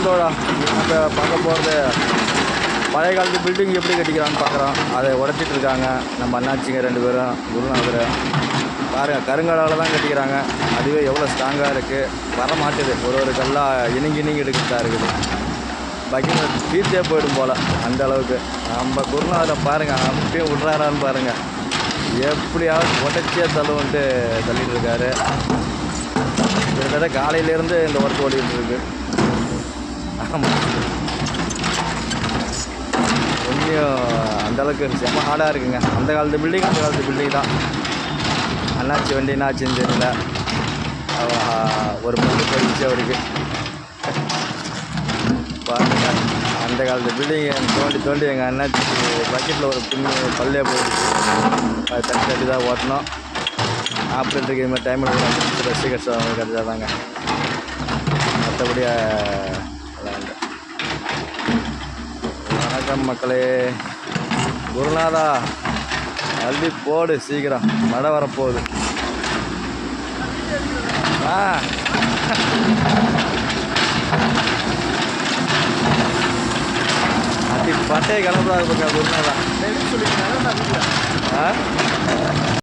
தோழா. இப்போ பார்க்க போகிறது பழைய காலத்து பில்டிங் எப்படி கட்டிக்கிறான்னு பார்க்குறோம். அதை உடைச்சிட்டு இருக்காங்க நம்ம அண்ணாச்சிங்க 2 பேரும் குருநாதர். பாருங்கள், கருங்கலால் தான் கட்டிக்கிறாங்க. அதுவே எவ்வளோ ஸ்ட்ராங்காக இருக்குது. வர மாட்டுது, ஒரு கல்லாக இணுங்கி எடுக்கிறதா இருக்குது. பக்கெட் தீர்த்தே போயிடும் போல் அந்த அளவுக்கு. நம்ம குருநாதரை பாருங்கள், அப்பயும் விட்றாரான்னு பாருங்கள். எப்படியாவது உடச்சியே தள்ளுவன்ட்டு தள்ளிட்டு இருக்காரு. கிட்டத்தட்ட காலையிலேருந்து இந்த ஒர்க் ஓடிட்டு இருக்கு. ஆமாம், உண்மையும் அந்தளவுக்கு செம்ம ஹார்டாக இருக்குங்க. அந்த காலத்து பில்டிங் தான். அண்ணாச்சி வண்டி என்னாச்சுன்னு தெரியல. ஒரு மணி போயிடுச்சு அவருக்கு. பாருங்க, அந்த காலத்து பில்டிங் தோண்டி எங்கள் அண்ணாச்சி பக்கெட்டில் ஒரு பல்லே போயிடுச்சு. அது தட்டி தான் ஓட்டணும். ஆப்ரேட்டருக்கு இது மாதிரி டைமில் ரெஸ்ட் கிடச்சா தாங்க. மற்றபடியாக வணக்கம் மக்களே. குருநாதா, அள்ளி போடு சீக்கிரம், மழை வரப்போகுது. அடி பட்டையை கிளம்புறாரு குருநாதா.